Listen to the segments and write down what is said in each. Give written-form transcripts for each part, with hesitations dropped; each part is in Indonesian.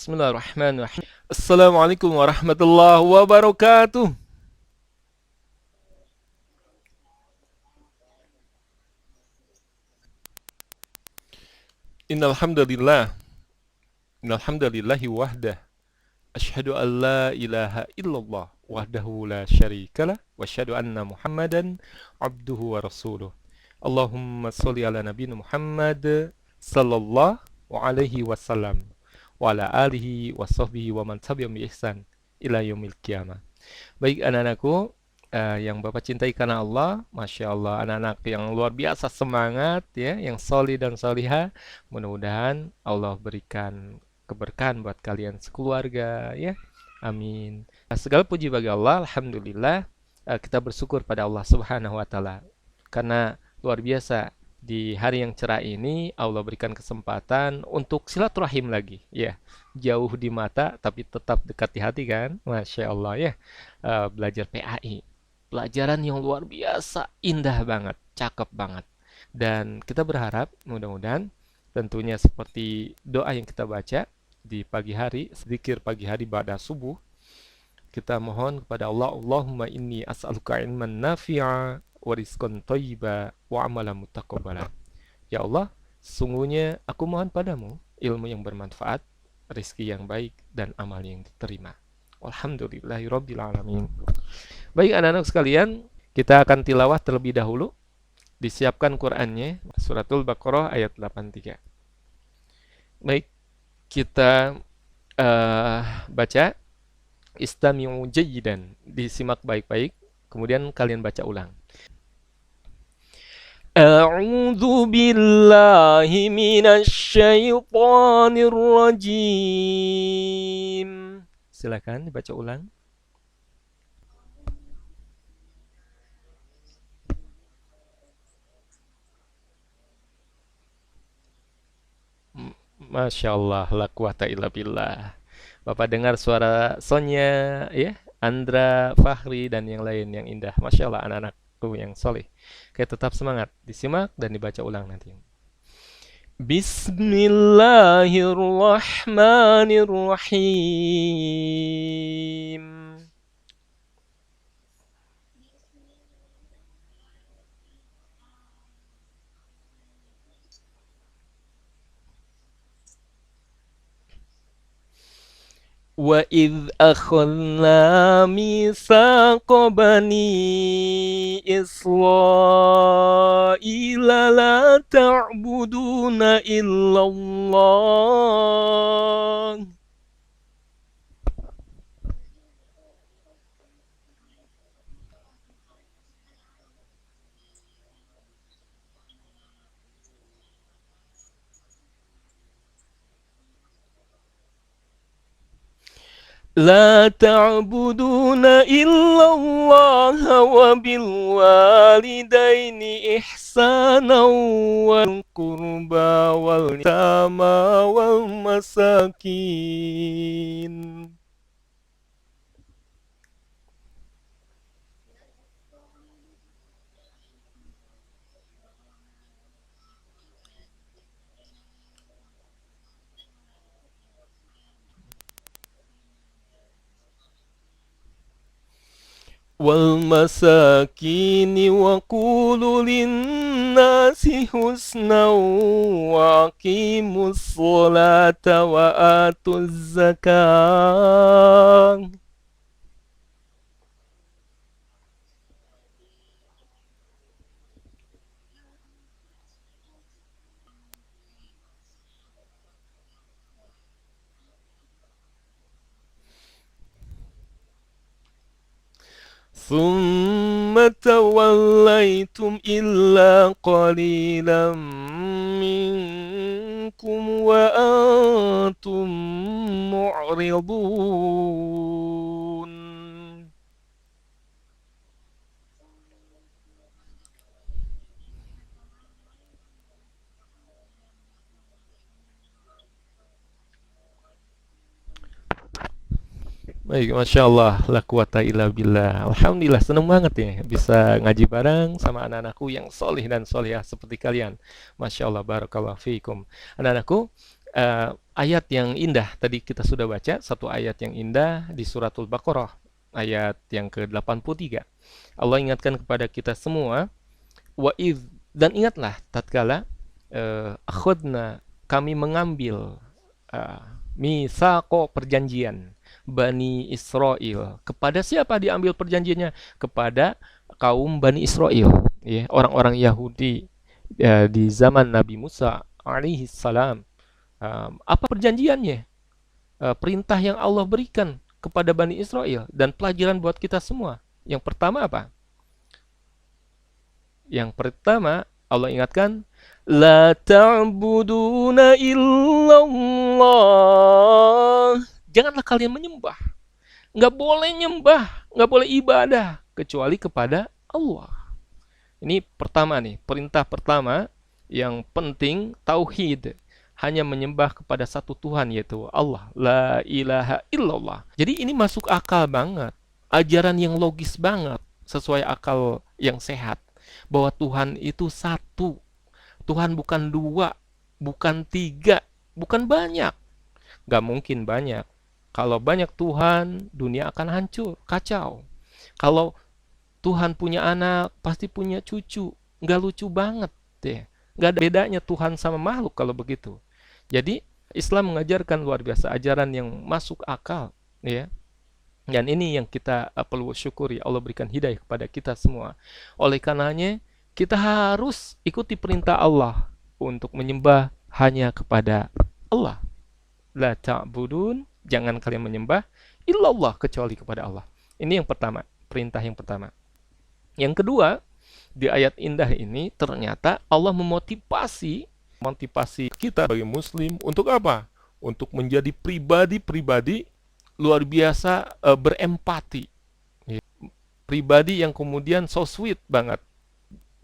Bismillahirrahmanirrahim. Assalamualaikum warahmatullahi wabarakatuh. Innal hamdalillah. Innal hamdalillahi wahdah. Asyhadu an la ilaha illallah wahdahu la syarikalah wa asyhadu anna Muhammadan abduhu wa rasuluh. Allahumma shalli ala nabiyina Muhammad sallallahu alaihi wasallam wa ala alihi wa sahbihi wa man tabi'ahum bi ihsan ila yaumil qiyamah. Baik anak-anakku, yang Bapak cintai karena Allah, Masya Allah, anak-anak yang luar biasa semangat ya, yang solih dan soliha. Mudah-mudahan Allah berikan keberkahan buat kalian sekeluarga ya. Amin. Nah, segala puji bagi Allah, Alhamdulillah, kita bersyukur pada Allah Subhanahu wa Ta'ala karena luar biasa di hari yang cerah ini Allah berikan kesempatan untuk silaturahim lagi ya, jauh di mata tapi tetap dekat di hati kan, Masya Allah ya. Belajar PAI, pelajaran yang luar biasa indah banget, cakep banget, dan kita berharap mudah-mudahan tentunya seperti doa yang kita baca di pagi hari, zikir pagi hari pada subuh, kita mohon kepada Allah, Allahumma inni as'aluka ilman nafi'a wa rizqan thayyiba wa amalan mutaqabbala. Ya Allah, sungguhnya aku mohon padamu ilmu yang bermanfaat, rezeki yang baik, dan amal yang diterima. Alhamdulillahirabbil alamin. Baik anak-anak sekalian, kita akan tilawah terlebih dahulu. Disiapkan Qur'annya, Suratul Baqarah ayat 83. Baik, kita baca. Istami'u jayyidan, disimak baik-baik, kemudian kalian baca ulang. A'udzu billahi minasy syaithanir rajim. Silakan dibaca ulang. Masya Allah, la quwata illa billah. Bapak dengar suara Sonya, ya, Andra, Fahri, dan yang lain yang indah. Masya Allah, anak-anakku yang soleh. Oke, tetap semangat. Disimak dan dibaca ulang nanti. Bismillahirrahmanirrahim. وَإِذْ أَخَذْنَا مِيثَاقَ بَنِي إِسْرَائِيلَ لَا تَعْبُدُونَ إِلَّا اللَّهَ لا تعبدون إلا الله وبالوالدين إحسانا والقربى واليتامى والمساكين. والمساكين وقولوا للناس حسنا وأقيموا الصلاة وآتوا الزكاة. ثم توليتم إلا قليلا منكم وأنتم معرضون. Baik, Masya Allah, la quwata illa billah. Alhamdulillah, seneng banget ya bisa ngaji bareng sama anak-anakku yang solih dan solihah seperti kalian. Masya Allah, barakallahu fiikum. Anak-anakku, ayat yang indah tadi kita sudah baca, satu ayat yang indah di suratul Baqarah ayat yang ke-83. Allah ingatkan kepada kita semua, wa idz, dan ingatlah tatkala akhadna, kami mengambil mitsaqo, perjanjian Bani Israel. Kepada siapa diambil perjanjiannya? Kepada kaum Bani Israel, ya, orang-orang Yahudi di zaman Nabi Musa alaihi salam. Apa perjanjiannya? Perintah yang Allah berikan kepada Bani Israel dan pelajaran buat kita semua. Yang pertama apa? Yang pertama Allah ingatkan, la ta'buduna illallah. Janganlah kalian menyembah. Nggak boleh nyembah, nggak boleh ibadah kecuali kepada Allah. Ini pertama nih, perintah pertama yang penting, tauhid. Hanya menyembah kepada satu Tuhan, yaitu Allah. La ilaha illallah. Jadi ini masuk akal banget. Ajaran yang logis banget. Sesuai akal yang sehat. Bahwa Tuhan itu satu. Tuhan bukan dua, bukan tiga, bukan banyak. Gak mungkin banyak. Kalau banyak Tuhan, dunia akan hancur, kacau. Kalau Tuhan punya anak, pasti punya cucu. Nggak lucu banget deh. Nggak ada bedanya Tuhan sama makhluk kalau begitu. Jadi Islam mengajarkan luar biasa ajaran yang masuk akal, ya. Dan ini yang kita perlu syukuri, Allah berikan hidayah kepada kita semua. Oleh karenanya kita harus ikuti perintah Allah untuk menyembah hanya kepada Allah. La ta'budun, jangan kalian menyembah illallah, kecuali kepada Allah. Ini yang pertama, perintah yang pertama. Yang kedua, di ayat indah ini ternyata Allah memotivasi kita sebagai muslim untuk apa? Untuk menjadi pribadi-pribadi luar biasa berempati. Ya. Pribadi yang kemudian so sweet banget,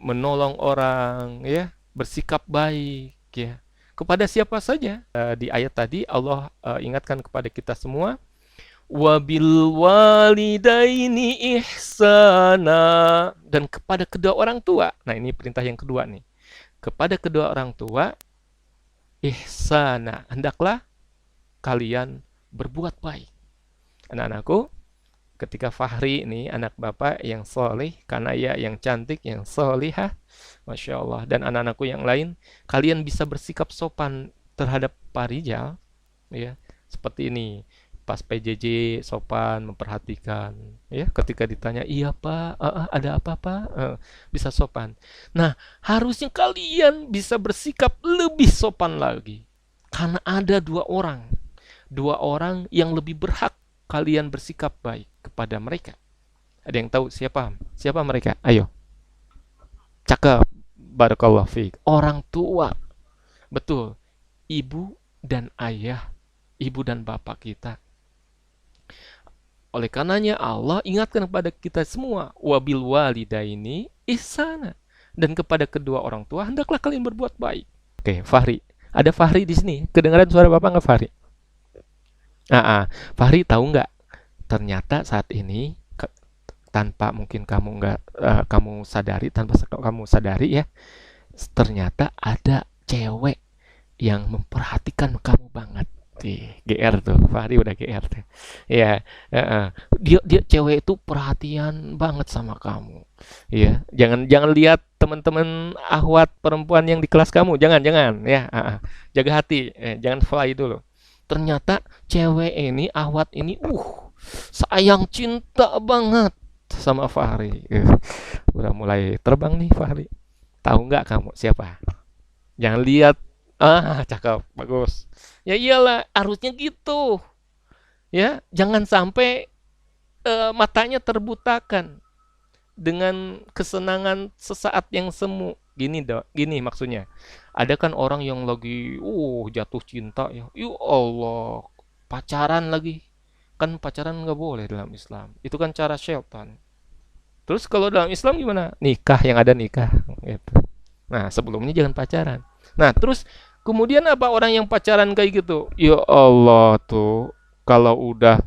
menolong orang, ya, bersikap baik, ya. Kepada siapa saja. Di ayat tadi Allah ingatkan kepada kita semua, wabil walidaini ihsana, dan kepada kedua orang tua. Nah, ini perintah yang kedua nih. Kepada kedua orang tua ihsana, hendaklah kalian berbuat baik. Anak-anakku, ketika Fahri ini anak bapak yang soleh, Kanaya yang cantik, yang solihah, Masya Allah, dan anak-anakku yang lain, kalian bisa bersikap sopan terhadap Pak Rijal, ya, seperti ini. Pas PJJ sopan, memperhatikan, ya, ketika ditanya, iya Pak, ada apa Pak, bisa sopan. Nah, harusnya kalian bisa bersikap lebih sopan lagi, karena ada dua orang yang lebih berhak kalian bersikap baik kepada mereka. Ada yang tahu siapa mereka? Ayo, cakep, barakallahu fiik. Orang tua, betul, ibu dan ayah, ibu dan bapak kita. Oleh karenanya Allah ingatkan kepada kita semua, wabil walidaini ihsana, dan kepada kedua orang tua hendaklah kalian berbuat baik. Oke, Fahri. Ada Fahri di sini. Kedengaran suara Bapak nggak, Fahri? Fahri tahu nggak? Ternyata saat ini tanpa mungkin kamu sadari ya, ternyata ada cewek yang memperhatikan kamu banget. GR tuh, Fahri udah GR tuh. Ya, dia cewek itu perhatian banget sama kamu. Ya, jangan lihat teman-teman ahwat perempuan yang di kelas kamu, jangan ya. Jaga hati, jangan fly dulu. Ternyata cewek ini, ahwat ini, sayang cinta banget sama Fahri. Udah mulai terbang nih Fahri. Tahu nggak kamu siapa? Jangan lihat. Cakep, bagus. Ya iyalah, harusnya gitu. Ya, jangan sampai matanya terbutakan dengan kesenangan sesaat yang semu. Gini maksudnya. Ada kan orang yang lagi jatuh cinta ya. Ya Allah, pacaran lagi. Kan pacaran nggak boleh dalam Islam. Itu kan cara syaitan. Terus kalau dalam Islam gimana? Nikah, yang ada nikah gitu. Nah, sebelumnya jangan pacaran. Nah, terus kemudian apa orang yang pacaran kayak gitu? Ya Allah tuh, kalau udah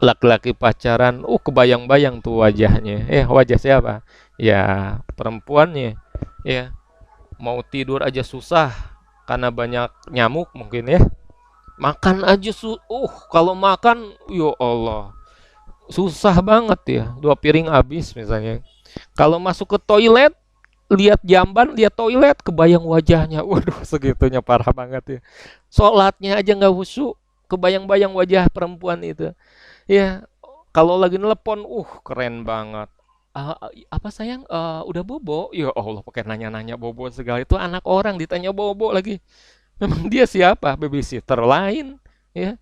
laki-laki pacaran, kebayang-bayang tuh wajahnya. Wajah siapa? Ya, perempuannya. Ya, mau tidur aja susah. karena banyak nyamuk mungkin ya. Makan aja kalau makan, ya Allah, susah banget ya. 2 piring habis misalnya. Kalau masuk ke toilet, lihat jamban, lihat toilet, kebayang wajahnya. Waduh, segitunya parah banget ya. Sholatnya aja nggak khusyuk, kebayang-bayang wajah perempuan itu. Ya, kalau lagi nelpon, keren banget. Apa sayang, udah bobo? Ya Allah, pakai nanya-nanya bobo segala. Itu anak orang ditanya bobo lagi. Memang dia siapa? Babysitter lain, ya.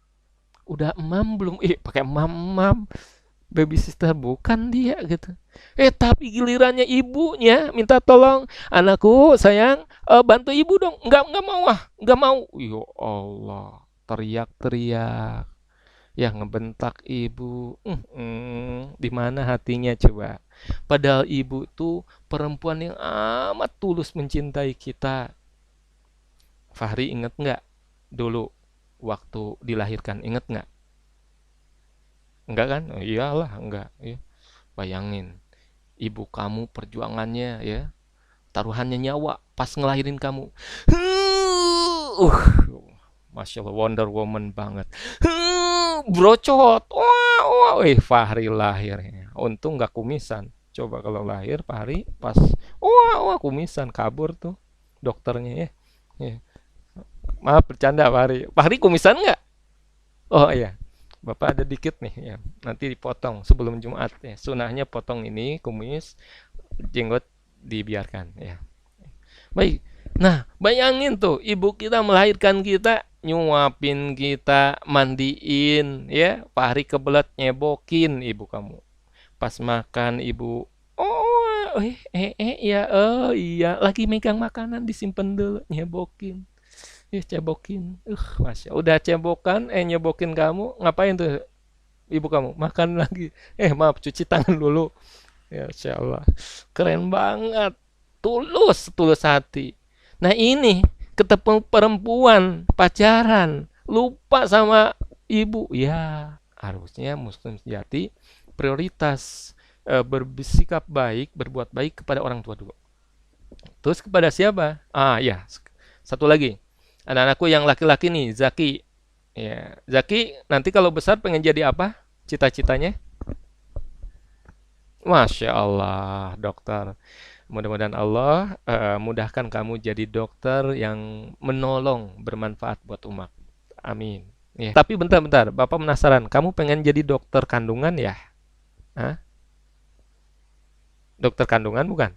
Udah emam belum? Pakai emam-emam. Babysitter bukan dia gitu. Tapi gilirannya ibunya minta tolong, anakku sayang, bantu ibu dong. Nggak mau, nggak mau. Ya Allah, teriak-teriak, ya ngebentak ibu. Di mana hatinya coba? Padahal ibu tuh perempuan yang amat tulus mencintai kita. Fahri inget nggak dulu waktu dilahirkan? Inget nggak? Enggak kan? Oh, iyalah, enggak. Ya. Bayangin, ibu kamu perjuangannya ya, taruhannya nyawa pas ngelahirin kamu. Uh, Masya Allah, Wonder Woman banget. Brocot. Wah, wah. Fahri lahirnya. Untung nggak kumisan. Coba kalau lahir Fahri pas, wah, wah, kumisan, kabur tuh dokternya ya. Ya. Maaf bercanda Fahri. Fahri kumisan nggak? Oh iya, Bapak ada dikit nih ya. Nanti dipotong sebelum Jumat ya. Sunahnya potong ini kumis, jenggot dibiarkan ya. Baik. Nah, bayangin tuh, ibu kita melahirkan kita, nyuapin kita, mandiin, ya. Fahri kebelet nyebokin ibu kamu. Pas makan ibu, oh, ya, oh iya, lagi megang makanan disimpan dulu, nyebokin. Cebokin. Masya. Udah cebokan, nyebokin kamu, ngapain tuh ibu kamu? Makan lagi. Maaf, cuci tangan dulu. Ya, Insya Allah. Keren banget. Tulus, tulus hati. Nah ini, ketemu perempuan, pacaran, lupa sama ibu. Ya, harusnya muslim sejati prioritas bersikap baik, berbuat baik kepada orang tua dulu. Terus kepada siapa? Ya, satu lagi. Anak-anakku yang laki-laki nih, Zaki. Ya, Zaki nanti kalau besar pengen jadi apa? Cita-citanya? Masya Allah, dokter. Mudah-mudahan Allah mudahkan kamu jadi dokter yang menolong, bermanfaat buat umat. Amin. Ya. Tapi bentar-bentar, Bapak penasaran. Kamu pengen jadi dokter kandungan ya? Hah? Dokter kandungan bukan?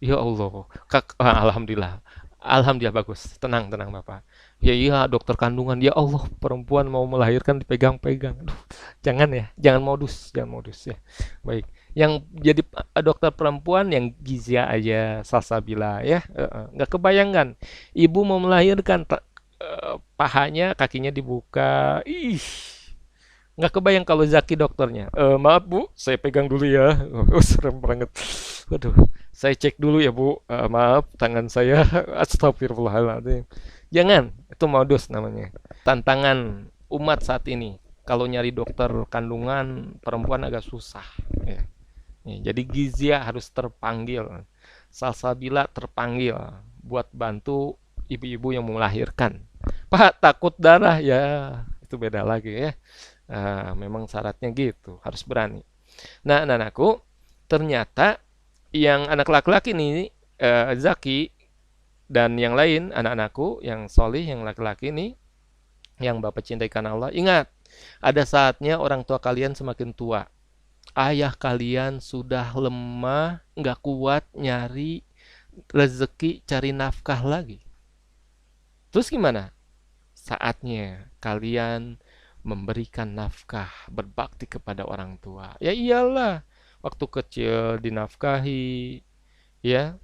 Ya Allah, alhamdulillah. Alhamdulillah bagus. Tenang, tenang Bapak. Ya iya, dokter kandungan. Ya Allah, perempuan mau melahirkan dipegang-pegang. Aduh, jangan ya, jangan modus, jangan modus ya. Baik. Yang jadi dokter perempuan yang Gizia aja, Salsabila ya. Nggak kebayangkan. Ibu mau melahirkan, pahanya, kakinya dibuka. Ih, nggak kebayang kalau Zaki dokternya. Maaf Bu, saya pegang dulu ya. Serem banget. Waduh, saya cek dulu ya Bu. Maaf, tangan saya. Astagfirullahaladzim. Jangan, itu modus namanya. Tantangan umat saat ini. Kalau nyari dokter kandungan perempuan agak susah. Ya. Jadi Gizia harus terpanggil. Salsabila terpanggil buat bantu ibu-ibu yang mau melahirkan. Pak, takut darah ya. Itu beda lagi ya. Memang syaratnya gitu, harus berani. Nah, anak-anakku, ternyata yang anak laki-laki nih, Zaki dan yang lain, anak-anakku yang solih, yang laki-laki nih, yang Bapak cintai karena Allah, ingat, ada saatnya orang tua kalian semakin tua. Ayah kalian sudah lemah, nggak kuat nyari rezeki, cari nafkah lagi. Terus gimana? Saatnya kalian memberikan nafkah, berbakti kepada orang tua. Ya iyalah, waktu kecil dinafkahi, ya,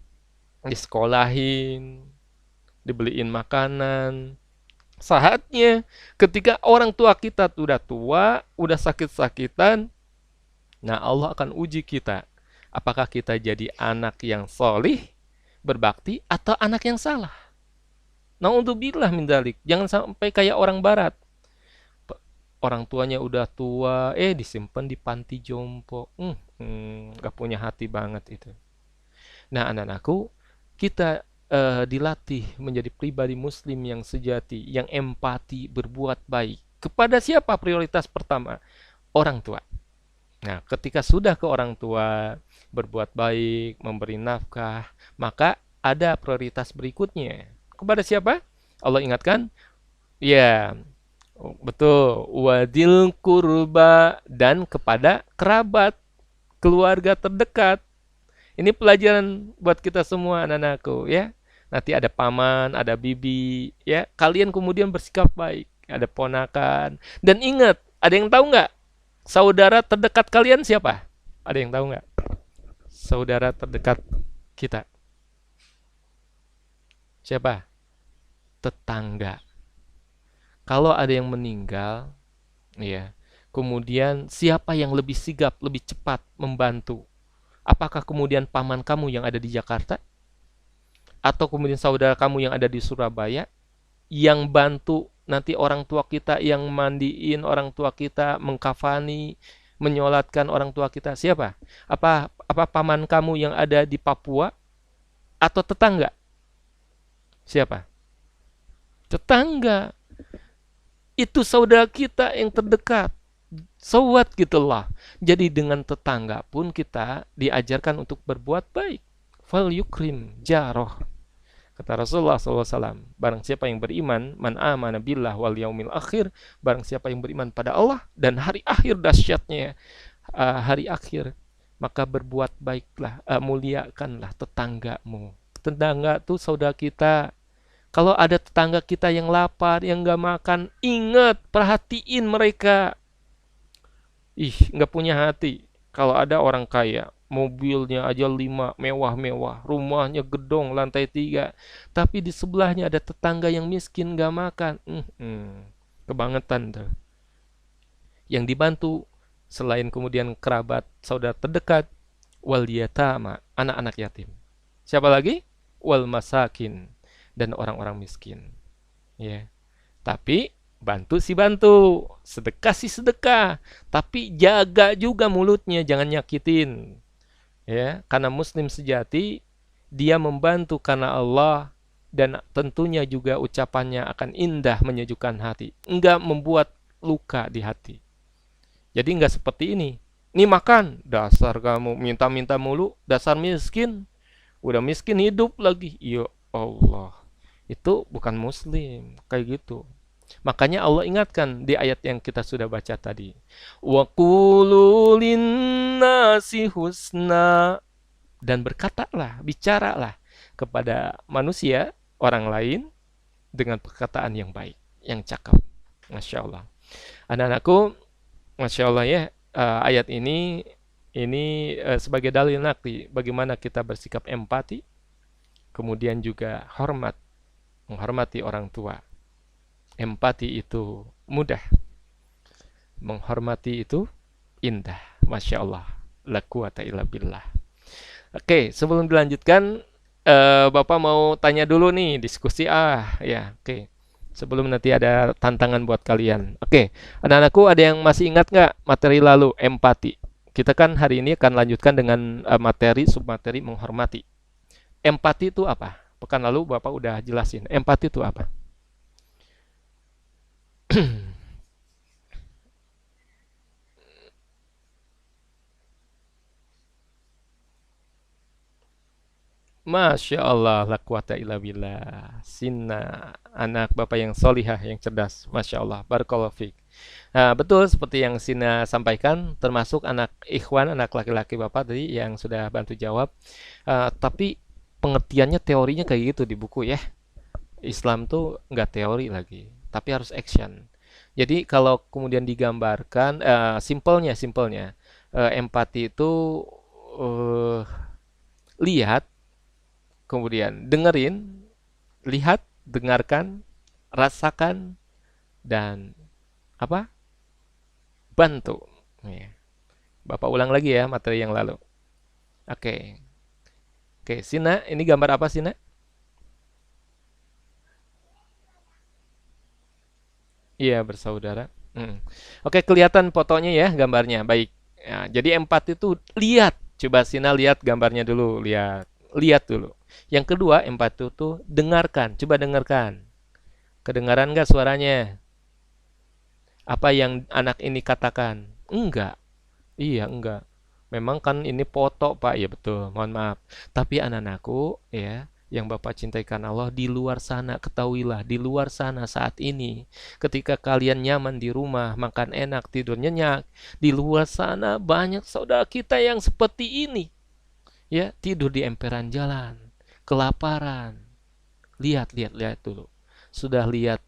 disekolahin, dibeliin makanan. Saatnya ketika orang tua kita udah tua, udah sakit-sakitan, nah Allah akan uji kita. Apakah kita jadi anak yang solih, berbakti, atau anak yang salah? Naudzubillah min dzalik. Jangan sampai kayak orang barat. Orang tuanya udah tua, disimpan di panti jompo. Gak punya hati banget itu. Nah, anak-anakku, kita dilatih menjadi pribadi muslim yang sejati, yang empati, berbuat baik. Kepada siapa prioritas pertama? Orang tua. Nah, ketika sudah ke orang tua, berbuat baik, memberi nafkah, maka ada prioritas berikutnya. Kepada siapa? Allah ingatkan, ya, betul, wadil kurba, dan kepada kerabat, keluarga terdekat. Ini pelajaran buat kita semua anak-anakku ya. Nanti ada paman, ada bibi, ya. Kalian kemudian bersikap baik. Ada ponakan. Dan ingat, ada yang tahu nggak? Saudara terdekat kalian siapa? Ada yang tahu nggak? Saudara terdekat kita. Siapa? Tetangga. Kalau ada yang meninggal, ya, kemudian siapa yang lebih sigap, lebih cepat membantu? Apakah kemudian paman kamu yang ada di Jakarta? Atau kemudian saudara kamu yang ada di Surabaya? Yang bantu nanti orang tua kita, yang mandiin orang tua kita, mengkafani, menyolatkan orang tua kita, siapa? Apa paman kamu yang ada di Papua atau tetangga? Siapa? Tetangga. Itu saudara kita yang terdekat. Sawat gitulah. Jadi dengan tetangga pun kita diajarkan untuk berbuat baik. Fal yukrim jaroh. Kata Rasulullah SAW, barang siapa yang beriman, man amana billah wal yaumil akhir, barang siapa yang beriman pada Allah dan hari akhir, dahsyatnya hari akhir, maka berbuat baiklah, muliakanlah tetanggamu. Tetangga itu saudara kita. Kalau ada tetangga kita yang lapar, yang nggak makan, ingat, perhatiin mereka. Ih, nggak punya hati. Kalau ada orang kaya, mobilnya aja 5, mewah-mewah, rumahnya gedong, lantai 3, tapi di sebelahnya ada tetangga yang miskin, nggak makan. Kebangetan tuh. Yang dibantu, selain kemudian kerabat, saudara terdekat, wal yatama, anak-anak yatim. Siapa lagi? Wal masakin, dan orang-orang miskin. Ya. Tapi bantu sih bantu, sedekah sih sedekah, tapi jaga juga mulutnya, jangan nyakitin. Ya, karena muslim sejati dia membantu karena Allah, dan tentunya juga ucapannya akan indah, menyejukkan hati, enggak membuat luka di hati. Jadi enggak seperti ini. Ini makan, dasar kamu minta-minta mulu, dasar miskin. Udah miskin hidup lagi. Ya Allah. Itu bukan muslim, kayak gitu. Makanya Allah ingatkan di ayat yang kita sudah baca tadi. Wa qulu linnasi husna, dan berkatalah, bicaralah kepada manusia, orang lain, dengan perkataan yang baik, yang cakap. Masya Allah. Anak-anakku, Masya Allah ya, ayat ini sebagai dalil nakli bagaimana kita bersikap empati, kemudian juga menghormati orang tua. Empati itu mudah, menghormati itu indah. Masya Allah, la quwata illa billah. Oke, sebelum dilanjutkan, Bapak mau tanya dulu nih, diskusi ya, oke. Sebelum nanti ada tantangan buat kalian. Oke, anak-anakku, ada yang masih ingat nggak materi lalu, empati? Kita kan hari ini akan lanjutkan dengan materi, submateri menghormati. Empati itu apa? Pekan lalu Bapak udah jelasin. Empati itu apa? Masya Allah, la quwata illa billah. Sina, anak Bapak yang solihah, yang cerdas. Masya Allah, barakallahu fiik. Nah, betul seperti yang Sina sampaikan, termasuk anak ikhwan, anak laki-laki Bapak tadi yang sudah bantu jawab. Tapi pengertiannya, teorinya kayak gitu di buku ya. Islam tuh nggak teori lagi, tapi harus action. Jadi kalau kemudian digambarkan, simpelnya, empati itu eh, lihat, kemudian dengerin, lihat, dengarkan, rasakan, dan apa? Bantu. Ya. Bapak ulang lagi ya materi yang lalu. Oke. Oke, Sina, ini gambar apa Sina? Iya, bersaudara. Oke, kelihatan fotonya ya, gambarnya. Baik. Ya, jadi empati itu lihat. Coba Sina lihat gambarnya dulu, lihat. Lihat dulu. Yang kedua, empati itu dengarkan. Coba dengarkan. Kedengaran nggak suaranya? Apa yang anak ini katakan? Enggak. Iya, enggak. Memang kan ini foto, Pak. Ya betul, mohon maaf. Tapi anak-anakku, ya, yang Bapak cintai karena Allah, di luar sana, ketahuilah, di luar sana saat ini, ketika kalian nyaman di rumah, makan enak, tidur nyenyak, di luar sana banyak saudara kita yang seperti ini. Ya, tidur di emperan jalan, kelaparan. Lihat, lihat, lihat dulu. Sudah lihat,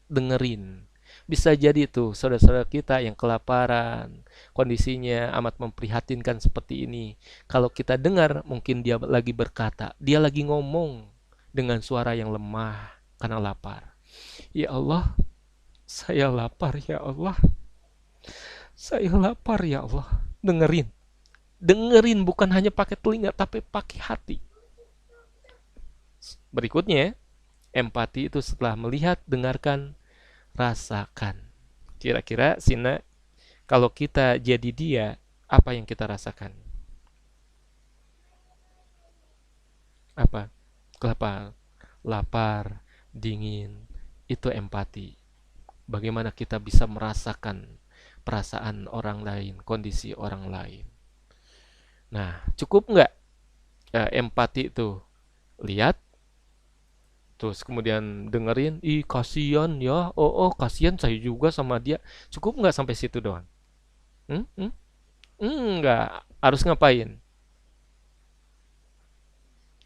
dengerin. Bisa jadi tuh saudara-saudara kita yang kelaparan, kondisinya amat memprihatinkan seperti ini. Kalau kita dengar, mungkin dia lagi berkata, dia lagi ngomong dengan suara yang lemah karena lapar. Ya Allah, saya lapar ya Allah. Saya lapar ya Allah. Dengerin. Dengerin bukan hanya pakai telinga tapi pakai hati. Berikutnya, empati itu setelah melihat, dengarkan, rasakan. Kira-kira Sina, kalau kita jadi dia, apa yang kita rasakan? Apa? Kelapar, lapar, dingin. Itu empati. Bagaimana kita bisa merasakan perasaan orang lain, kondisi orang lain. Nah, cukup nggak empati itu? Lihat, terus kemudian dengerin, ih kasihan ya, oh kasihan saya juga sama dia. Cukup nggak sampai situ doang? Hmm? Hmm? Enggak. Harus ngapain?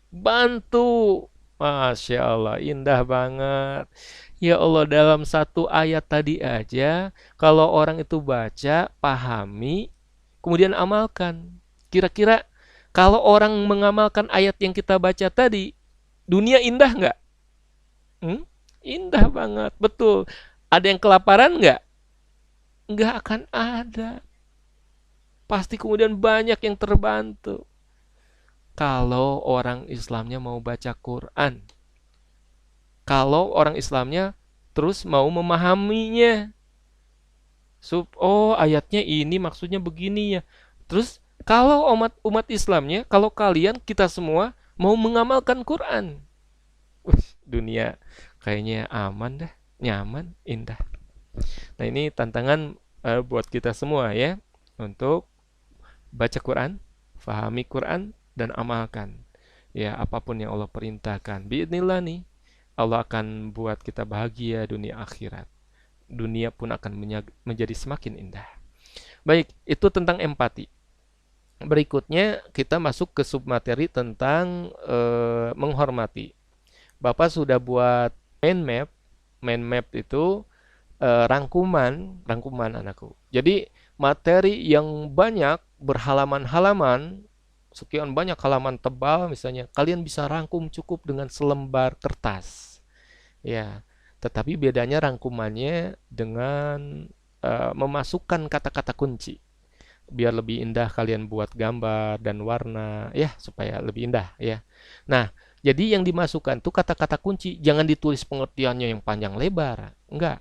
Bantu. Masya Allah, indah banget. Ya Allah, dalam satu ayat tadi aja, kalau orang itu baca, pahami, kemudian amalkan. Kira-kira kalau orang mengamalkan ayat yang kita baca tadi, dunia indah nggak? Hmm? Indah banget, betul. Ada yang kelaparan nggak? Nggak akan ada. Pasti kemudian banyak yang terbantu. Kalau orang Islamnya mau baca Quran, kalau orang Islamnya terus mau memahaminya, oh ayatnya ini maksudnya begini ya. Terus kalau umat Islamnya, kalau kalian kita semua mau mengamalkan Quran, dunia kayaknya aman dah, nyaman, indah. Nah ini tantangan buat kita semua ya, untuk baca Quran, fahami Quran, dan amalkan. Ya apapun yang Allah perintahkan. Biidznillah nih, Allah akan buat kita bahagia dunia akhirat. Dunia pun akan menjadi semakin indah. Baik, itu tentang empati. Berikutnya kita masuk ke submateri tentang menghormati. Bapak sudah buat mind map. Mind map itu rangkuman anakku. Jadi materi yang banyak berhalaman-halaman, sekian banyak halaman tebal misalnya, kalian bisa rangkum cukup dengan selembar kertas. Ya, tetapi bedanya rangkumannya dengan memasukkan kata-kata kunci. Biar lebih indah kalian buat gambar dan warna, ya supaya lebih indah ya. Nah, jadi yang dimasukkan tuh kata-kata kunci, jangan ditulis pengertiannya yang panjang lebar. Enggak.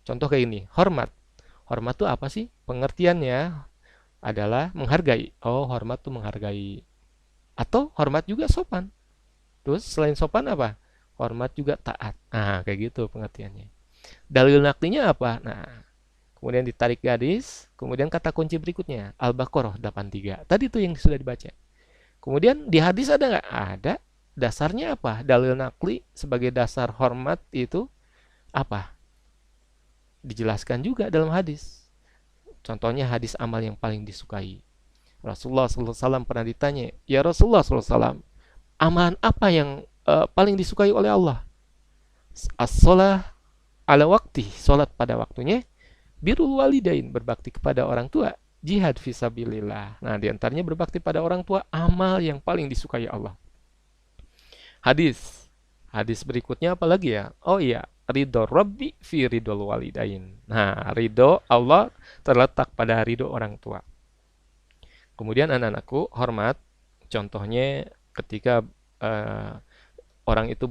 Contoh kayak ini, hormat. Hormat tuh apa sih? Pengertiannya adalah menghargai. Oh, hormat tuh menghargai. Atau hormat juga sopan. Terus selain sopan apa? Hormat juga taat. Nah, kayak gitu pengertiannya. Dalil naklinya apa? Nah, kemudian ditarik garis, kemudian kata kunci berikutnya, Al-Baqarah 83. Tadi tuh yang sudah dibaca. Kemudian di hadis ada nggak? Ada. Dasarnya apa? Dalil nakli sebagai dasar hormat itu apa? Dijelaskan juga dalam hadis. Contohnya hadis amal yang paling disukai. Rasulullah SAW pernah ditanya, ya Rasulullah SAW, amalan apa yang paling disukai oleh Allah? As-sholah ala waktu, sholat pada waktunya, birrul walidain, berbakti kepada orang tua, jihad fisabilillah. Nah, diantaranya berbakti pada orang tua, amal yang paling disukai Allah. Hadis. Hadis berikutnya apa lagi ya? Oh iya, ridho Rabbi fi ridho walidain. Nah, ridho Allah terletak pada ridho orang tua. Kemudian anak-anakku, hormat. Contohnya ketika eh, orang itu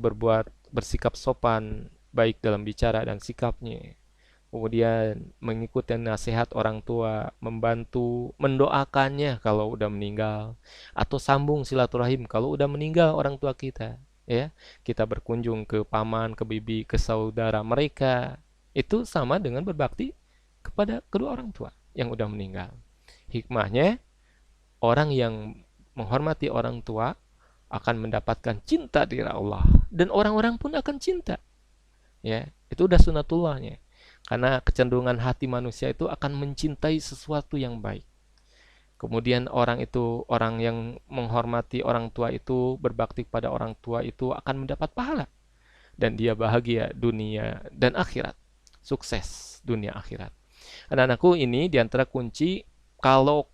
bersikap sopan, baik dalam bicara dan sikapnya. kemudian mengikuti nasihat orang tua, membantu mendoakannya kalau udah meninggal, atau sambung silaturahim kalau udah meninggal orang tua kita, ya. Kita berkunjung ke paman, ke bibi, ke saudara mereka. Itu sama dengan berbakti kepada kedua orang tua yang udah meninggal. Hikmahnya, orang yang menghormati orang tua akan mendapatkan cinta dari Allah, dan orang-orang pun akan cinta. Ya, itu udah sunatullahnya. Karena kecenderungan hati manusia itu akan mencintai sesuatu yang baik. Kemudian orang yang menghormati orang tua itu, berbakti pada orang tua itu akan mendapat pahala. Dan dia bahagia dunia dan akhirat. Sukses dunia akhirat. Anak-anakku, ini diantara kunci kalau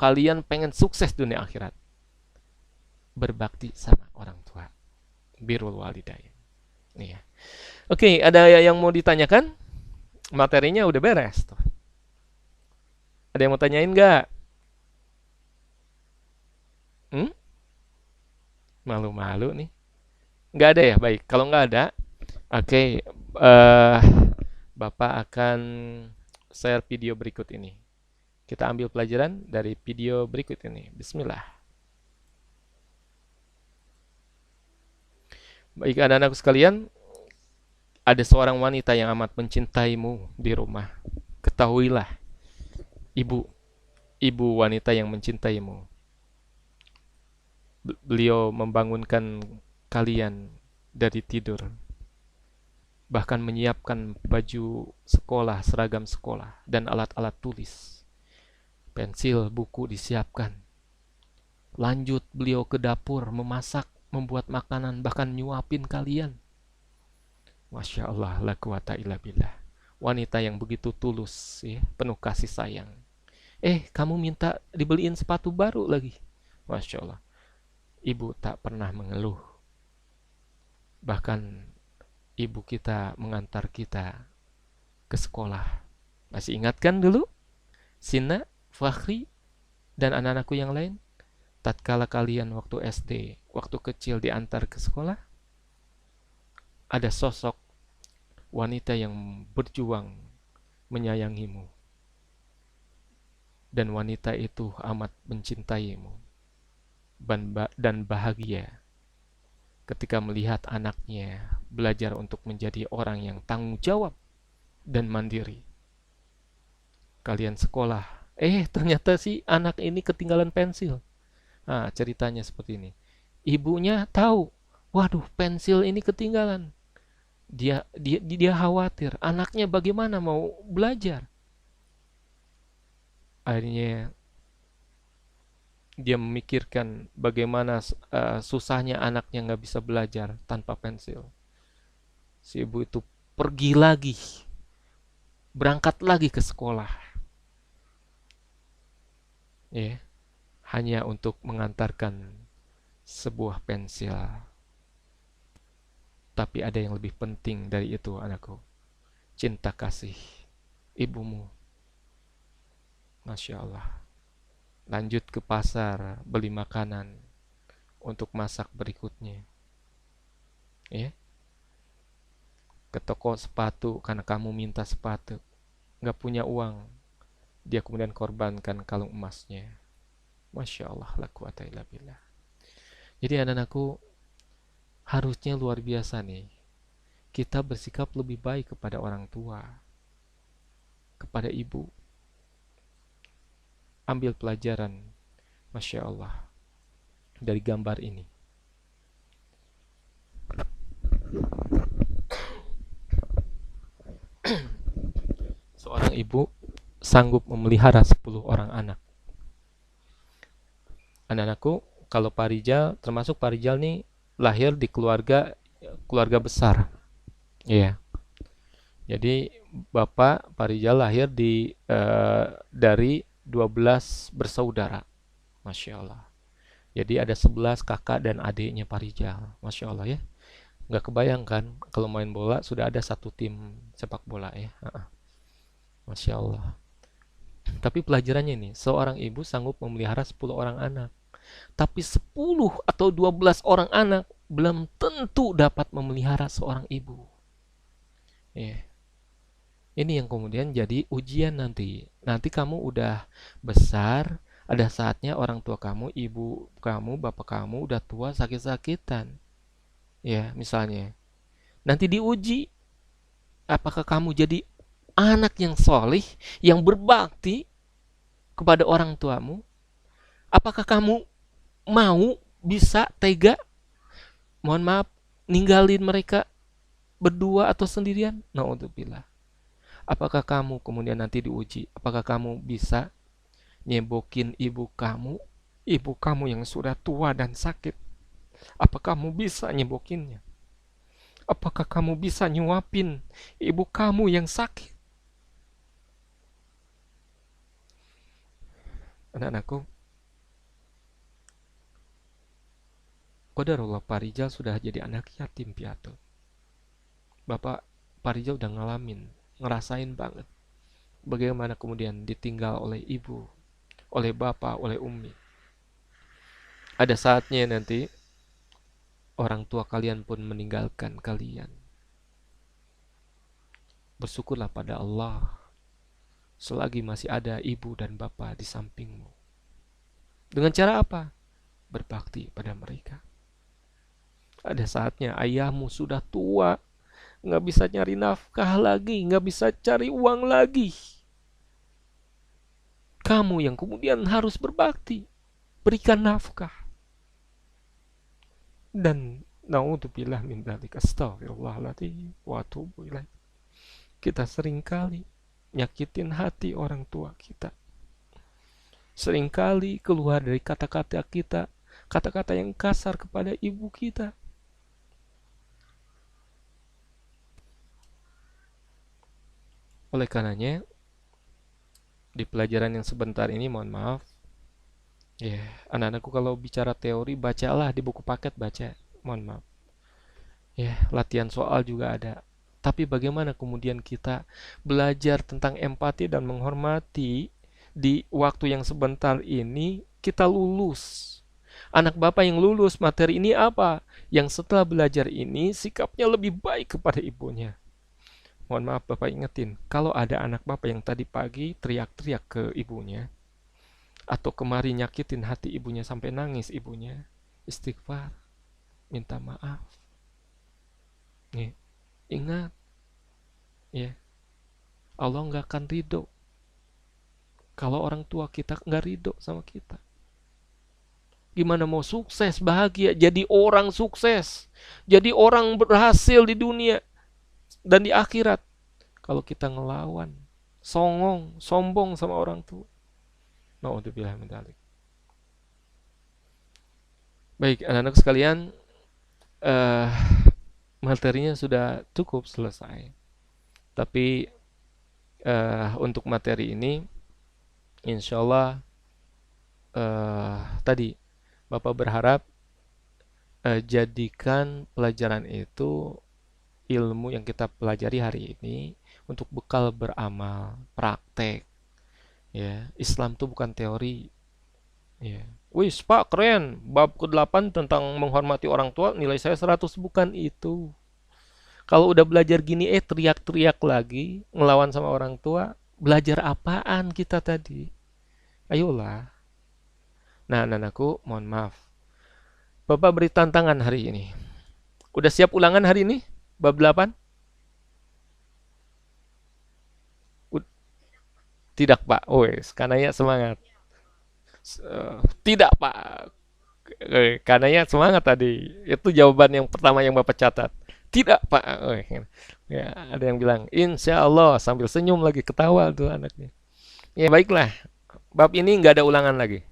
kalian pengen sukses dunia akhirat. Berbakti sama orang tua. Birrul walidain. Nih ya. Oke, ada yang mau ditanyakan? Materinya udah beres tuh. Ada yang mau tanyain nggak? Hmm? Malu-malu nih. Nggak ada ya? Baik, kalau nggak ada, oke, Bapak akan share video berikut ini. Kita ambil pelajaran dari video berikut ini. Bismillah. Baik, anak-anakku sekalian, ada seorang wanita yang amat mencintaimu di rumah. Ketahuilah, ibu wanita yang mencintaimu. Beliau membangunkan kalian dari tidur, bahkan menyiapkan baju sekolah, seragam sekolah, dan alat-alat tulis. Pensil, buku disiapkan. Lanjut beliau ke dapur, memasak, membuat makanan, bahkan nyuapin kalian. Masya Allah, la quwata illa billah. Wanita yang begitu tulus, ya, penuh kasih sayang. Kamu minta dibeliin sepatu baru lagi. Masya Allah. Ibu tak pernah mengeluh. Bahkan ibu kita mengantar kita ke sekolah. Masih ingat kan dulu? Sina, Fakhri, dan anak-anakku yang lain? Tatkala kalian waktu SD, waktu kecil diantar ke sekolah, ada sosok wanita yang berjuang menyayangimu. Dan wanita itu amat mencintaimu dan bahagia ketika melihat anaknya belajar untuk menjadi orang yang tanggung jawab dan mandiri. Kalian sekolah, ternyata si anak ini ketinggalan pensil. Nah, ceritanya seperti ini. Ibunya tahu, waduh, pensil ini ketinggalan. Dia khawatir, anaknya bagaimana mau belajar. Akhirnya dia memikirkan bagaimana susahnya anaknya nggak bisa belajar tanpa pensil. Si ibu itu pergi lagi, berangkat lagi ke sekolah, ya, hanya untuk mengantarkan sebuah pensil. Tapi ada yang lebih penting dari itu, anakku. Cinta kasih ibumu. Masya Allah. Lanjut ke pasar, beli makanan untuk masak berikutnya. Ya. Ke toko sepatu karena kamu minta sepatu. Nggak punya uang. Dia kemudian korbankan kalung emasnya. Masya Allah, la quwata illa billah. Jadi anak-anakku, harusnya luar biasa nih. Kita bersikap lebih baik kepada orang tua, kepada ibu. Ambil pelajaran, Masya Allah, dari gambar ini. Seorang ibu sanggup memelihara 10 orang anak. Anak-anakku, kalau Pak Rijal, termasuk Pak Rijal nih, lahir di keluarga besar. Iya. Jadi Bapak Pak Rijal lahir dari 12 bersaudara. Masya Allah. Jadi ada 11 kakak dan adiknya Pak Rijal. Masya Allah ya. Nggak kebayangkan kalau main bola sudah ada satu tim sepak bola ya. Masya Allah. Tapi pelajarannya ini, seorang ibu sanggup memelihara 10 orang anak. Tapi 10 atau 12 orang anak belum tentu dapat memelihara seorang ibu. Ya. Ini yang kemudian jadi ujian nanti. Nanti kamu udah besar, ada saatnya orang tua kamu, ibu kamu, bapak kamu udah tua sakit-sakitan. Ya, misalnya. Nanti diuji, apakah kamu jadi anak yang solih, yang berbakti kepada orang tuamu? Apakah kamu mau, bisa, tega, mohon maaf, ninggalin mereka berdua atau sendirian? Naudzubillah. Apakah kamu kemudian nanti diuji? Apakah kamu bisa nyebokin ibu kamu yang sudah tua dan sakit? Apakah kamu bisa nyebokinnya? Apakah kamu bisa nyuapin ibu kamu yang sakit? Anak-anakku, qadarullah Pak Rijal sudah jadi anak yatim piatu. Bapak Pak Rijal udah ngerasain banget bagaimana kemudian ditinggal oleh ibu, oleh bapak, oleh umi. Ada saatnya nanti orang tua kalian pun meninggalkan kalian. Bersyukurlah pada Allah selagi masih ada ibu dan bapak di sampingmu. Dengan cara apa? Berbakti pada mereka. Ada saatnya ayahmu sudah tua, nggak bisa nyari nafkah lagi, nggak bisa cari uang lagi. Kamu yang kemudian harus berbakti, berikan nafkah. Dan naudzubillah min dzalik, astaghfirullahaladzim wa atubu ilaih. Kita seringkali nyakitin hati orang tua kita. Seringkali keluar dari kata-kata kita, kata-kata yang kasar kepada ibu kita. Oleh karenanya, di pelajaran yang sebentar ini mohon maaf, ya, anak-anakku kalau bicara teori bacalah di buku paket, baca, mohon maaf. Ya, latihan soal juga ada. Tapi bagaimana kemudian kita belajar tentang empati dan menghormati di waktu yang sebentar ini kita lulus. Anak bapak yang lulus materi ini apa? Yang setelah belajar ini sikapnya lebih baik kepada ibunya. Mohon maaf bapak ingetin, kalau ada anak bapak yang tadi pagi teriak-teriak ke ibunya, atau kemari nyakitin hati ibunya sampai nangis ibunya, istighfar, minta maaf. Nih, ingat, ya, Allah nggak akan ridho kalau orang tua kita nggak ridho sama kita. Gimana mau sukses, bahagia, jadi orang sukses, jadi orang berhasil di dunia dan di akhirat, kalau kita ngelawan, songong, sombong sama orang tua. Naudzubillah min dzalik. Baik, anak-anak sekalian, eh, materinya sudah cukup selesai. Tapi untuk materi ini, insya Allah tadi Bapak berharap jadikan pelajaran itu, ilmu yang kita pelajari hari ini, untuk bekal beramal, praktek. Ya, Islam itu bukan teori. Ya. Wis Pak keren, bab ke-8 tentang menghormati orang tua, nilai saya 100, bukan itu. Kalau udah belajar gini teriak-teriak lagi, ngelawan sama orang tua, belajar apaan kita tadi? Ayolah. Nah, anakku, mohon maaf. Bapak beri tantangan hari ini. Udah siap ulangan hari ini? Bab 8? Tidak, Pak. Wes, kananya semangat. Tidak, Pak. Kananya semangat tadi. Itu jawaban yang pertama yang Bapak catat. Tidak, Pak. Ya, ada yang bilang, insya Allah, sambil senyum lagi, ketawa tuh anaknya. Ya, baiklah. Bab ini nggak ada ulangan lagi.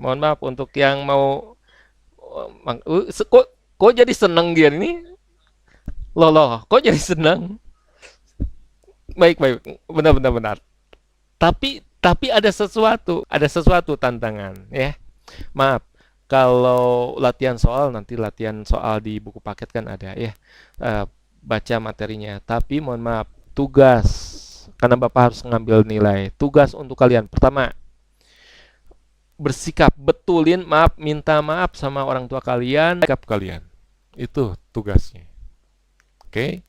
Mohon maaf untuk yang mau. Kok jadi seneng dia ini? Loh, kok jadi seneng? Baik, baik, benar, benar. Tapi ada sesuatu tantangan, ya. Maaf, kalau latihan soal, nanti latihan soal di buku paket kan ada, ya. Eh, Baca materinya. Tapi mohon maaf, tugas, karena Bapak harus ngambil nilai. Tugas untuk kalian, pertama, bersikap, betulin, minta maaf sama orang tua kalian, sikap kalian. Itu tugasnya. Oke?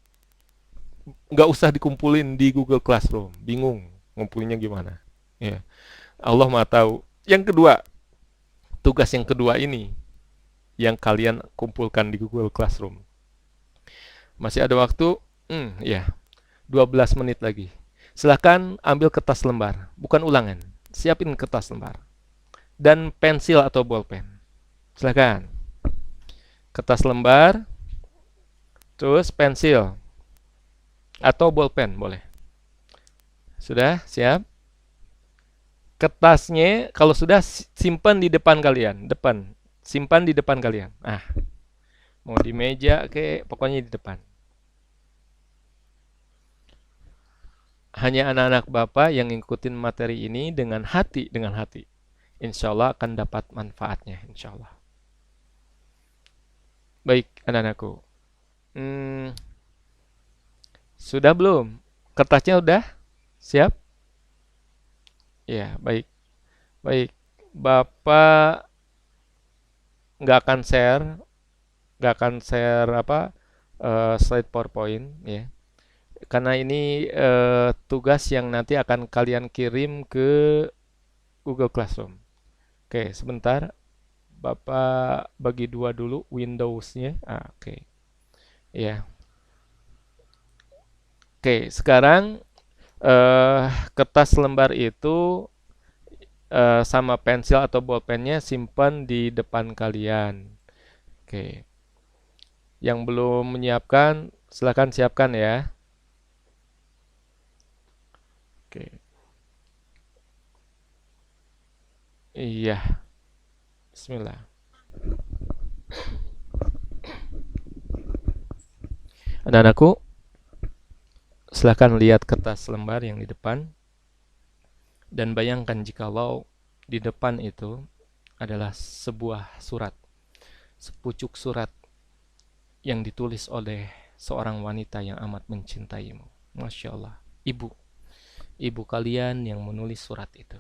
nggak usah dikumpulin di Google Classroom. Bingung ngumpulinnya gimana. Ya, Allah Maha tahu. Yang kedua, tugas yang kedua ini yang kalian kumpulkan di Google Classroom. Masih ada waktu? Ya, 12 menit lagi. Silahkan ambil kertas lembar, bukan ulangan. Siapin kertas lembar. Dan pensil atau bolpen. Silahkan. Kertas lembar, terus pensil. Atau bolpen, boleh. Sudah? Siap? Kertasnya, kalau sudah, simpan di depan kalian. Depan. Simpan di depan kalian. Mau di meja, pokoknya di depan. Hanya anak-anak Bapak yang ngikutin materi ini dengan hati. Insya Allah akan dapat manfaatnya, insya Allah. Baik, anak-anakku. Sudah belum? Kertasnya udah? Siap? Ya, baik. Baik. Bapak nggak akan share slide PowerPoint ya. Karena ini tugas yang nanti akan kalian kirim ke Google Classroom. Oke, sebentar. Bapak bagi dua dulu Windows-nya. Oke. Ya. Oke, sekarang kertas lembar itu sama pensil atau bolpennya simpan di depan kalian. Oke. Yang belum menyiapkan, silakan siapkan ya. Oke. Iya. Bismillah. Anak-anakku, silakan lihat kertas lembar yang di depan. Dan bayangkan jikalau di depan itu adalah sebuah surat, sepucuk surat yang ditulis oleh seorang wanita yang amat mencintaimu. Masya Allah, ibu kalian yang menulis surat itu.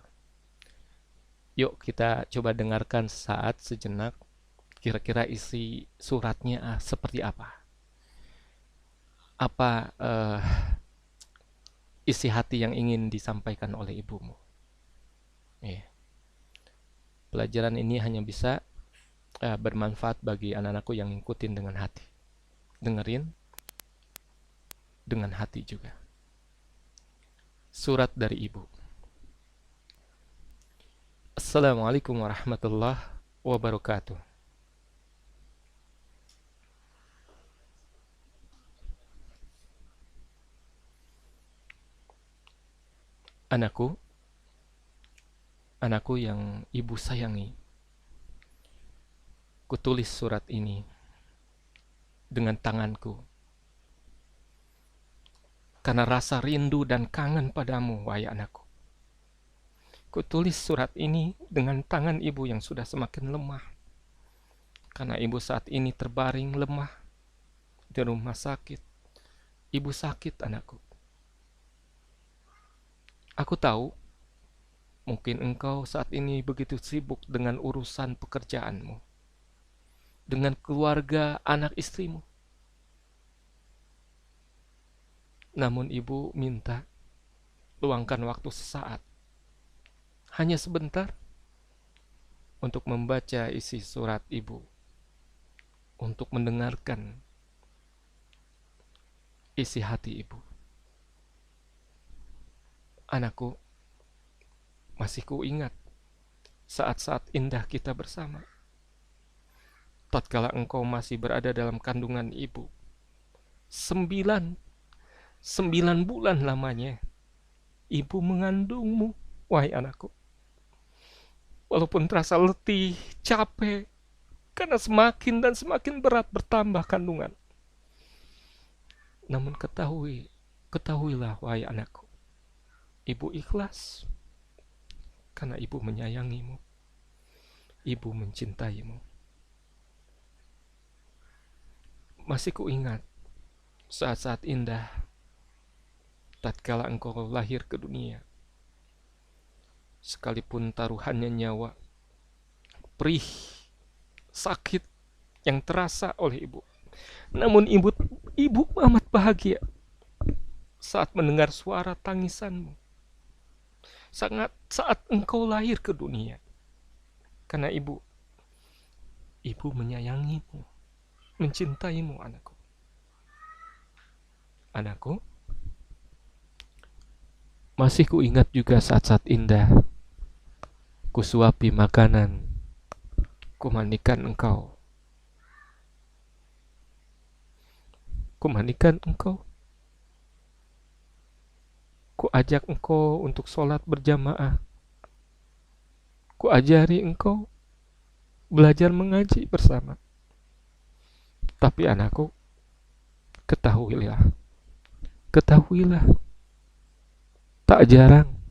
Yuk kita coba dengarkan sejenak, kira-kira isi suratnya seperti apa? Apa isi hati yang ingin disampaikan oleh ibumu? Pelajaran ini hanya bisa bermanfaat bagi anak-anakku yang ngikutin dengan hati. Dengerin dengan hati juga. Surat dari ibu. Assalamualaikum warahmatullahi wabarakatuh. Anakku yang ibu sayangi, kutulis surat ini dengan tanganku karena rasa rindu dan kangen padamu, wahai anakku. Kutulis surat ini dengan tangan ibu yang sudah semakin lemah, karena ibu saat ini terbaring lemah di rumah sakit. Ibu sakit, anakku. Aku tahu mungkin engkau saat ini begitu sibuk dengan urusan pekerjaanmu, dengan keluarga, anak istrimu. Namun ibu minta luangkan waktu sesaat, hanya sebentar, untuk membaca isi surat ibu, untuk mendengarkan isi hati ibu. Anakku, masih kuingat saat-saat indah kita bersama. Tatkala engkau masih berada dalam kandungan ibu, 9 bulan lamanya ibu mengandungmu, wahai anakku. Walaupun terasa letih, capek, karena semakin dan semakin berat bertambah kandungan. Namun ketahuilah wahai anakku, ibu ikhlas karena ibu menyayangimu, ibu mencintaimu. Masih kuingat saat-saat indah tatkala engkau lahir ke dunia. Sekalipun taruhannya nyawa, perih, sakit yang terasa oleh ibu, namun ibu amat bahagia saat mendengar suara tangisanmu, saat engkau lahir ke dunia. Karena ibu menyayangimu, mencintaimu, anakku. Anakku, masih kuingat juga saat-saat indah, kusuapi makanan, kumandikan engkau. Kumandikan engkau, kuajak engkau untuk sholat berjamaah, kuajari engkau belajar mengaji bersama. Tapi anakku, ketahuilah, ketahuilah, tak jarang,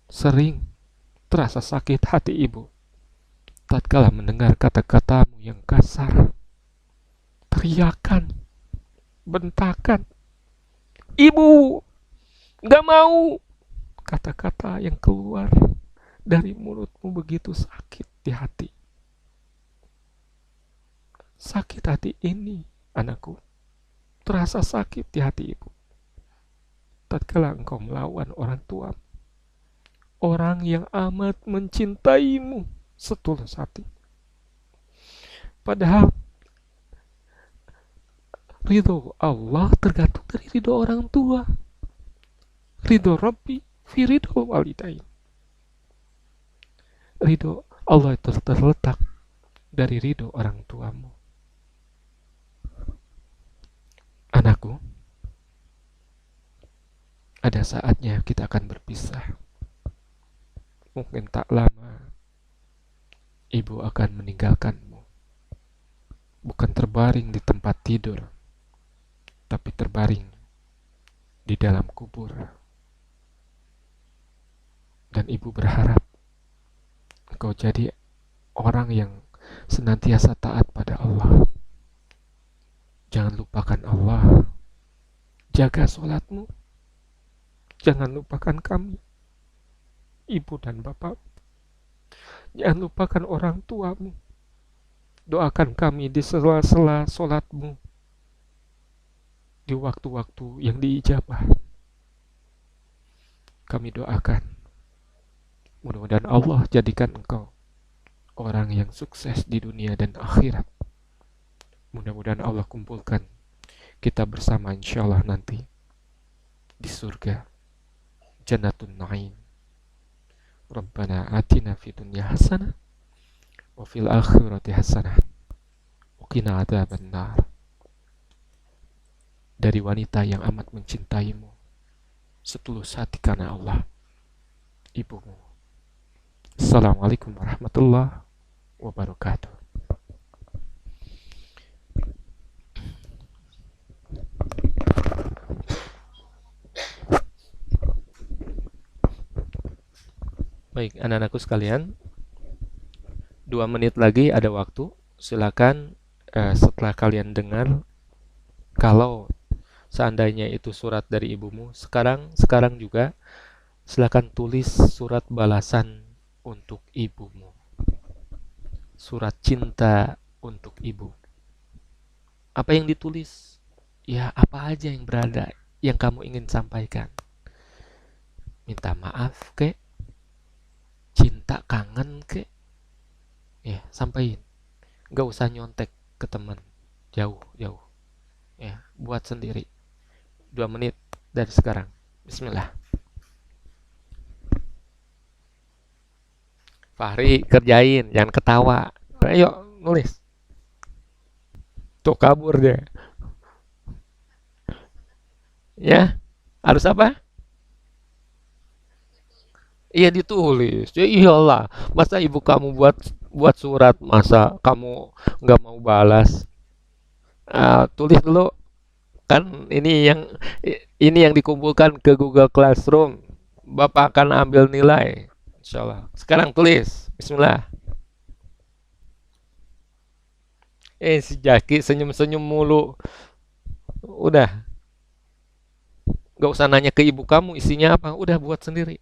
sering terasa sakit hati ibu tatkala mendengar kata-katamu yang kasar, teriakan, bentakan. Ibu, gak mau. Kata-kata yang keluar dari mulutmu begitu sakit di hati. Sakit hati ini, anakku, terasa sakit di hati ibu tatkala engkau melawan orang tua, orang yang amat mencintaimu setulus hati. Padahal ridho Allah tergantung dari ridho orang tua. Ridho Rabbi fi ridho walidain. Ridho Allah itu terletak dari ridho orang tuamu. Anakku, ada saatnya kita akan berpisah. Mungkin tak lama ibu akan meninggalkanmu. Bukan terbaring di tempat tidur, tapi terbaring di dalam kubur. Dan ibu berharap engkau jadi orang yang senantiasa taat pada Allah. Jangan lupakan Allah. Jaga sholatmu. Jangan lupakan kami, ibu dan bapak. Jangan lupakan orang tuamu. Doakan kami di sela-sela sholatmu, di waktu-waktu yang diijabah. Kami doakan, mudah-mudahan Allah jadikan engkau orang yang sukses di dunia dan akhirat. Mudah-mudahan Allah kumpulkan kita bersama insyaallah nanti di surga Jannatun Na'im. Rabbana atina fid dunya hasanah wa fil akhirati hasanah wa qina adzabannar. Dari wanita yang amat mencintaimu setulus hati karena Allah, ibumu. Assalamualaikum warahmatullahi wabarakatuh. Baik, anak-anakku sekalian, 2 menit lagi ada waktu. Silakan setelah kalian dengar, kalau seandainya itu surat dari ibumu, sekarang juga silakan tulis surat balasan untuk ibumu. Surat cinta untuk ibu. Apa yang ditulis? Ya, apa aja yang berada yang kamu ingin sampaikan. Minta maaf kek, cinta kangen kek, ya sampaikan. Gak usah nyontek ke teman, jauh ya, buat sendiri. 2 menit dari sekarang. Bismillah. Fahri, kerjain, jangan ketawa. Ayo nulis. Tuh kabur dia. Ya, harus apa? Iya ditulis. Ya iyalah. Masa ibu kamu buat surat, masa kamu nggak mau balas? Tulis dulu. Kan ini yang dikumpulkan ke Google Classroom. Bapak akan ambil nilai. Insyaallah. Sekarang tulis. Bismillah. Si Jaki senyum-senyum mulu. Udah, nggak usah nanya ke ibu kamu isinya apa. Udah buat sendiri.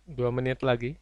2 menit lagi.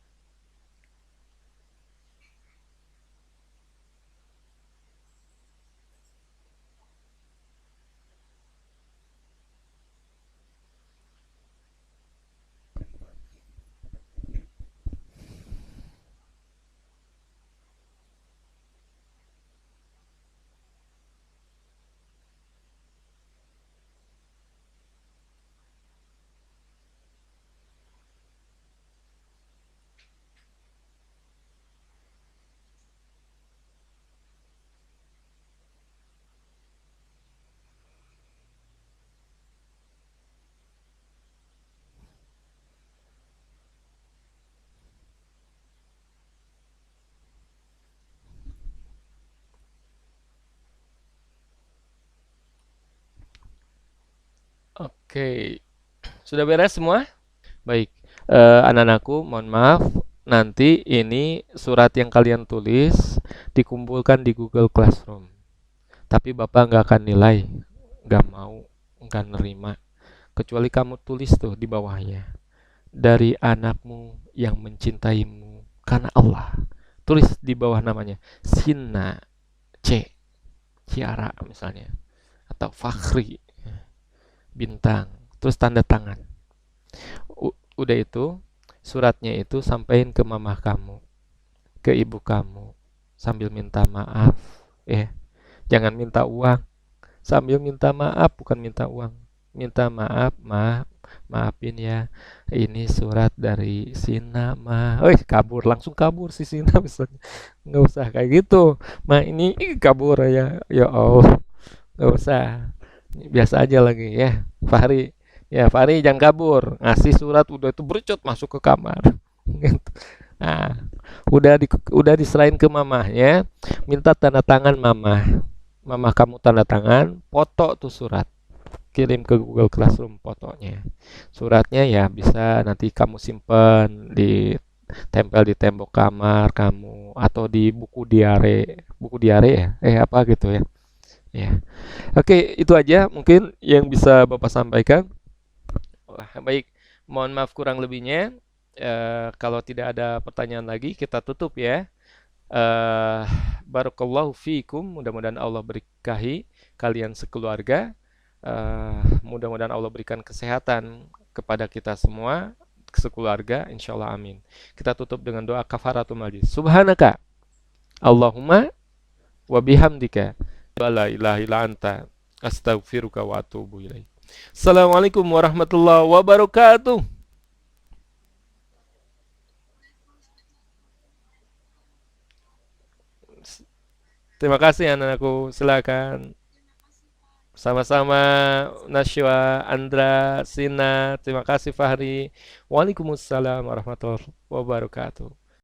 Oke, sudah beres semua? Baik, anak-anakku, mohon maaf. Nanti ini surat yang kalian tulis dikumpulkan di Google Classroom. Tapi Bapak nggak akan nilai, nggak mau, nggak nerima. Kecuali kamu tulis tuh di bawahnya. Dari anakmu yang mencintaimu karena Allah. Tulis di bawah namanya. Sina C. Ciara misalnya. Atau Fakhri. Bintang. Terus tanda tangan. Udah itu, suratnya itu sampaikan ke mamah kamu, ke ibu kamu, sambil minta maaf. Jangan minta uang. Sambil minta maaf, bukan minta uang. Minta maaf, maafin ya. Ini surat dari Sina, ma. Kabur, langsung kabur si Sina misalnya. Nggak usah kayak gitu. Ma, ini kabur ya. Ya Allah, nggak usah. Biasa aja lagi ya. Fahri, ya Fahri jangan kabur. Ngasih surat udah itu bercot masuk ke kamar. Gitu. Nah, udah diserahin ke mamahnya, minta tanda tangan mamah. Mamah kamu tanda tangan, foto tuh surat. Kirim ke Google Classroom fotonya. Suratnya ya bisa nanti kamu simpen di tempel di tembok kamar kamu atau di buku diare ya. Apa gitu ya. Ya. Oke, itu aja mungkin yang bisa Bapak sampaikan. Wah, baik. Mohon maaf kurang lebihnya. Kalau tidak ada pertanyaan lagi, kita tutup ya. Eh, Barakallahu fiikum. Mudah-mudahan Allah berkahi kalian sekeluarga. Mudah-mudahan Allah berikan kesehatan kepada kita semua, sekeluarga. Insya Allah amin. Kita tutup dengan doa kafaratul majlis. Subhanaka Allahumma wa bihamdika la ilaha illa anta astaghfiruka wa atubu ilaik. Assalamualaikum warahmatullahi wabarakatuh. Terima kasih anak-anakku. Silakan. Sama-sama Nashwa, Andra, Sina. Terima kasih Fahri. Waalaikumsalam warahmatullahi wabarakatuh.